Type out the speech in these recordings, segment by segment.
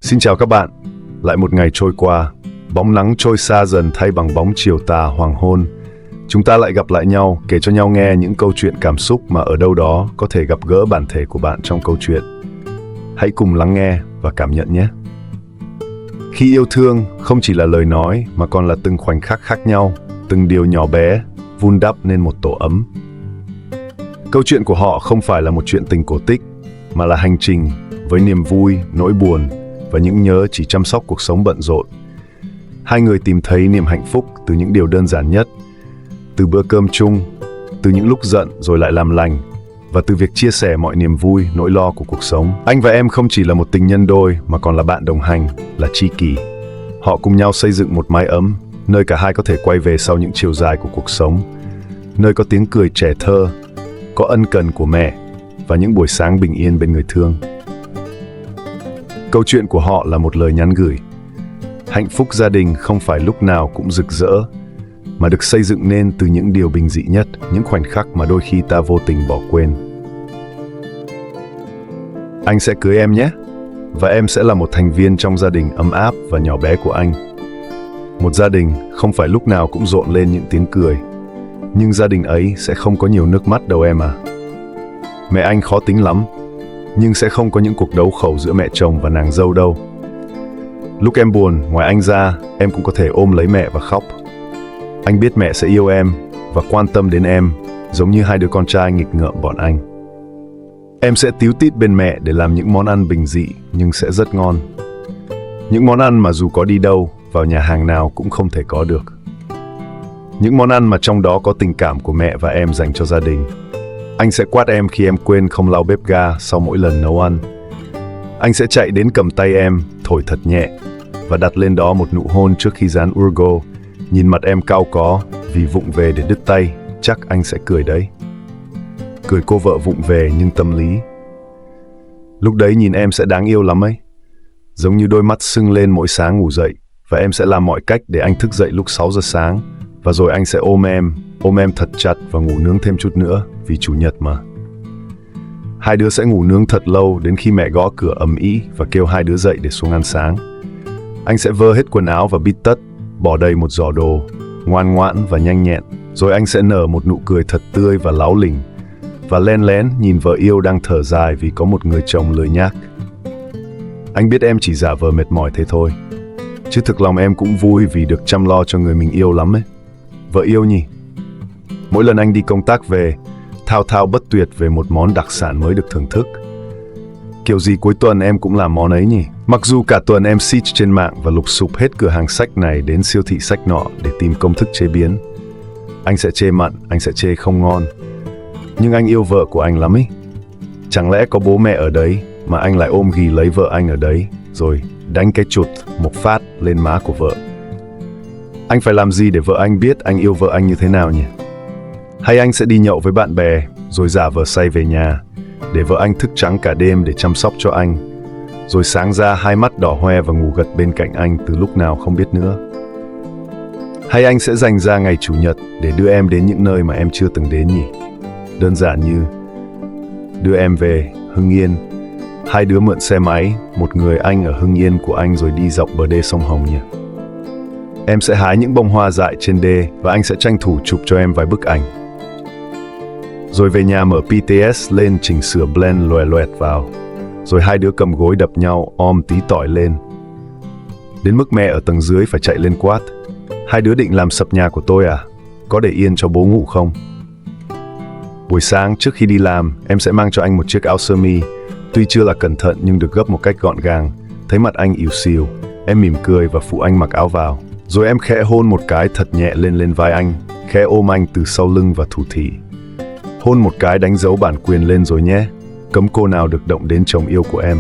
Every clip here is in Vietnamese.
Xin chào các bạn. Lại một ngày trôi qua, bóng nắng trôi xa dần thay bằng bóng chiều tà hoàng hôn. Chúng ta lại gặp lại nhau, kể cho nhau nghe những câu chuyện cảm xúc mà ở đâu đó có thể gặp gỡ bản thể của bạn trong câu chuyện. Hãy cùng lắng nghe và cảm nhận nhé. Khi yêu thương không chỉ là lời nói mà còn là từng khoảnh khắc khác nhau, từng điều nhỏ bé vun đắp nên một tổ ấm. Câu chuyện của họ không phải là một chuyện tình cổ tích, mà là hành trình với niềm vui, nỗi buồn và những nhớ chỉ chăm sóc cuộc sống bận rộn. Hai người tìm thấy niềm hạnh phúc từ những điều đơn giản nhất, từ bữa cơm chung, từ những lúc giận rồi lại làm lành, và từ việc chia sẻ mọi niềm vui, nỗi lo của cuộc sống. Anh và em không chỉ là một tình nhân đôi mà còn là bạn đồng hành, là tri kỷ. Họ cùng nhau xây dựng một mái ấm, nơi cả hai có thể quay về sau những chiều dài của cuộc sống, nơi có tiếng cười trẻ thơ, có ân cần của mẹ và những buổi sáng bình yên bên người thương. Câu chuyện của họ là một lời nhắn gửi. Hạnh phúc gia đình không phải lúc nào cũng rực rỡ, mà được xây dựng nên từ những điều bình dị nhất, những khoảnh khắc mà đôi khi ta vô tình bỏ quên. Anh sẽ cưới em nhé, và em sẽ là một thành viên trong gia đình ấm áp và nhỏ bé của anh. Một gia đình không phải lúc nào cũng rộn lên những tiếng cười, nhưng gia đình ấy sẽ không có nhiều nước mắt đâu em à. Mẹ anh khó tính lắm, nhưng sẽ không có những cuộc đấu khẩu giữa mẹ chồng và nàng dâu đâu. Lúc em buồn, ngoài anh ra, em cũng có thể ôm lấy mẹ và khóc. Anh biết mẹ sẽ yêu em và quan tâm đến em, giống như hai đứa con trai nghịch ngợm bọn anh. Em sẽ tíu tít bên mẹ để làm những món ăn bình dị nhưng sẽ rất ngon. Những món ăn mà dù có đi đâu, vào nhà hàng nào cũng không thể có được. Những món ăn mà trong đó có tình cảm của mẹ và em dành cho gia đình. Anh sẽ quát em khi em quên không lau bếp ga sau mỗi lần nấu ăn. Anh sẽ chạy đến cầm tay em, thổi thật nhẹ và đặt lên đó một nụ hôn trước khi dán Urgo. Nhìn mặt em cau có vì vụng về để đứt tay, chắc anh sẽ cười đấy. Cười cô vợ vụng về nhưng tâm lý. Lúc đấy nhìn em sẽ đáng yêu lắm ấy. Giống như đôi mắt sưng lên mỗi sáng ngủ dậy, và em sẽ làm mọi cách để anh thức dậy lúc 6 giờ sáng. Và rồi anh sẽ ôm em thật chặt và ngủ nướng thêm chút nữa, vì chủ nhật mà. Hai đứa sẽ ngủ nướng thật lâu đến khi mẹ gõ cửa ầm ĩ và kêu hai đứa dậy để xuống ăn sáng. Anh sẽ vơ hết quần áo và bít tất, bỏ đầy một giỏ đồ, ngoan ngoãn và nhanh nhẹn. Rồi anh sẽ nở một nụ cười thật tươi và láo lỉnh, và len lén nhìn vợ yêu đang thở dài vì có một người chồng lười nhác. Anh biết em chỉ giả vờ mệt mỏi thế thôi, chứ thực lòng em cũng vui vì được chăm lo cho người mình yêu lắm ấy. Vợ yêu nhỉ? Mỗi lần anh đi công tác về, thao thao bất tuyệt về một món đặc sản mới được thưởng thức. Kiểu gì cuối tuần em cũng làm món ấy nhỉ? Mặc dù cả tuần em search trên mạng và lục sục hết cửa hàng sách này đến siêu thị sách nọ để tìm công thức chế biến. Anh sẽ chê mặn, anh sẽ chê không ngon. Nhưng anh yêu vợ của anh lắm ý. Chẳng lẽ có bố mẹ ở đấy mà anh lại ôm ghì lấy vợ anh ở đấy, rồi đánh cái chụt một phát lên má của vợ. Anh phải làm gì để vợ anh biết anh yêu vợ anh như thế nào nhỉ? Hay anh sẽ đi nhậu với bạn bè rồi giả vờ say về nhà, để vợ anh thức trắng cả đêm để chăm sóc cho anh, rồi sáng ra hai mắt đỏ hoe và ngủ gật bên cạnh anh từ lúc nào không biết nữa. Hay anh sẽ dành ra ngày chủ nhật để đưa em đến những nơi mà em chưa từng đến nhỉ? Đơn giản như đưa em về Hưng Yên, hai đứa mượn xe máy, một người anh ở Hưng Yên của anh rồi đi dọc bờ đê sông Hồng nhỉ? Em sẽ hái những bông hoa dại trên đê và anh sẽ tranh thủ chụp cho em vài bức ảnh. Rồi về nhà mở PTS lên chỉnh sửa blend loè loẹt vào. Rồi hai đứa cầm gối đập nhau tí tỏi lên. Đến mức mẹ ở tầng dưới phải chạy lên quát: hai đứa định làm sập nhà của tôi à? Có để yên cho bố ngủ không? Buổi sáng trước khi đi làm, em sẽ mang cho anh một chiếc áo sơ mi. Tuy chưa là cẩn thận nhưng được gấp một cách gọn gàng. Thấy mặt anh ỉu xìu, em mỉm cười và phụ anh mặc áo vào. Rồi em khẽ hôn một cái thật nhẹ lên vai anh, khẽ ôm anh từ sau lưng và thủ thỉ. Hôn một cái đánh dấu bản quyền lên rồi nhé, cấm cô nào được động đến chồng yêu của em.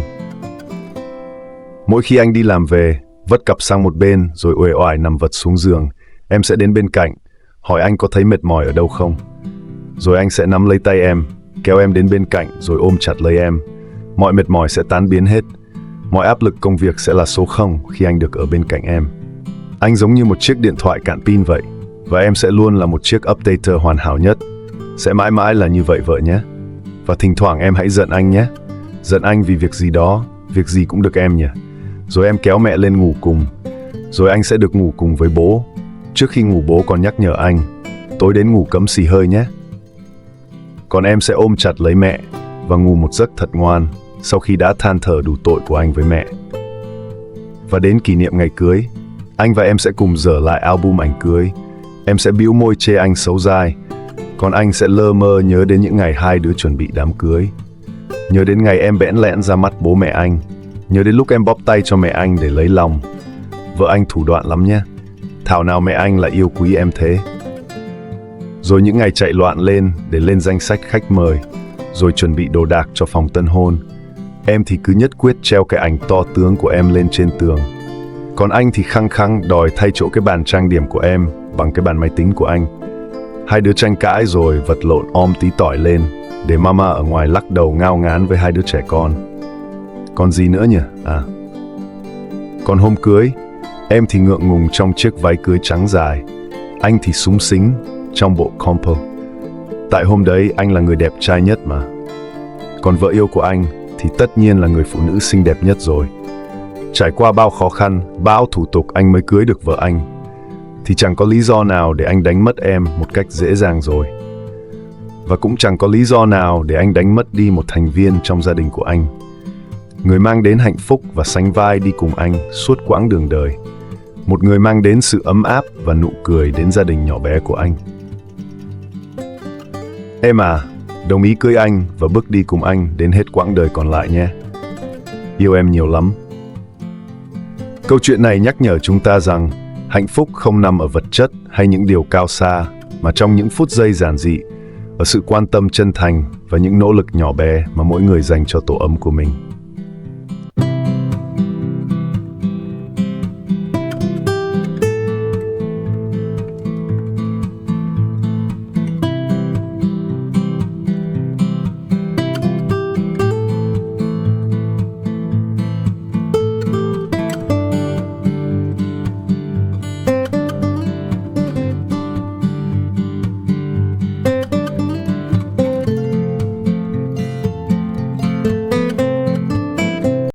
Mỗi khi anh đi làm về, vất cặp sang một bên rồi uể oải nằm vật xuống giường, em sẽ đến bên cạnh, hỏi anh có thấy mệt mỏi ở đâu không. Rồi anh sẽ nắm lấy tay em, kéo em đến bên cạnh rồi ôm chặt lấy em. Mọi mệt mỏi sẽ tan biến hết, mọi áp lực công việc sẽ là số 0 khi anh được ở bên cạnh em. Anh giống như một chiếc điện thoại cạn pin vậy, và em sẽ luôn là một chiếc updater hoàn hảo nhất. Sẽ mãi mãi là như vậy vợ nhé. Và thỉnh thoảng em hãy giận anh nhé. Giận anh vì việc gì đó, việc gì cũng được em nhỉ. Rồi em kéo mẹ lên ngủ cùng. Rồi anh sẽ được ngủ cùng với bố. Trước khi ngủ bố còn nhắc nhở anh, tối đến ngủ cấm xì hơi nhé. Còn em sẽ ôm chặt lấy mẹ và ngủ một giấc thật ngoan sau khi đã than thở đủ tội của anh với mẹ. Và đến kỷ niệm ngày cưới, anh và em sẽ cùng dở lại album ảnh cưới. Em sẽ bĩu môi chê anh xấu dai, còn anh sẽ lơ mơ nhớ đến những ngày hai đứa chuẩn bị đám cưới. Nhớ đến ngày em bẽn lẽn ra mắt bố mẹ anh. Nhớ đến lúc em bóp tay cho mẹ anh để lấy lòng. Vợ anh thủ đoạn lắm nhé. Thảo nào mẹ anh lại yêu quý em thế. Rồi những ngày chạy loạn lên để lên danh sách khách mời, rồi chuẩn bị đồ đạc cho phòng tân hôn. Em thì cứ nhất quyết treo cái ảnh to tướng của em lên trên tường. Còn anh thì khăng khăng đòi thay chỗ cái bàn trang điểm của em bằng cái bàn máy tính của anh. Hai đứa tranh cãi rồi vật lộn tí tỏi lên, để mama ở ngoài lắc đầu ngao ngán với hai đứa trẻ con. Còn gì nữa nhỉ? Còn hôm cưới, em thì ngượng ngùng trong chiếc váy cưới trắng dài. Anh thì súng xính trong bộ compo. Tại hôm đấy anh là người đẹp trai nhất mà. Còn vợ yêu của anh thì tất nhiên là người phụ nữ xinh đẹp nhất rồi. Trải qua bao khó khăn, bao thủ tục anh mới cưới được vợ anh. Thì chẳng có lý do nào để anh đánh mất em một cách dễ dàng rồi. Và cũng chẳng có lý do nào để anh đánh mất đi một thành viên trong gia đình của anh. Người mang đến hạnh phúc và sánh vai đi cùng anh suốt quãng đường đời. Một người mang đến sự ấm áp và nụ cười đến gia đình nhỏ bé của anh. Em đồng ý cưới anh và bước đi cùng anh đến hết quãng đời còn lại nhé. Yêu em nhiều lắm. Câu chuyện này nhắc nhở chúng ta rằng hạnh phúc không nằm ở vật chất hay những điều cao xa, mà trong những phút giây giản dị, ở sự quan tâm chân thành và những nỗ lực nhỏ bé mà mỗi người dành cho tổ ấm của mình.